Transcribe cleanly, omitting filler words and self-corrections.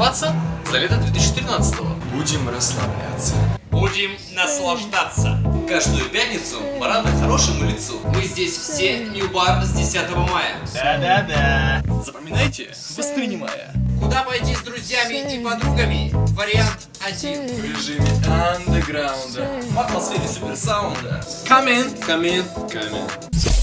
копаться за лето 2013-го. Будем расслабляться. Будем наслаждаться. Каждую пятницу парады хорошему лицу. Мы здесь все New Bar с 10 мая. Да-да-да. Запоминайте, воспринимая. Куда пойти с друзьями и подругами? Вариант 1. В режиме андеграунда. В атмосфере суперсаунда. Come in. Come in.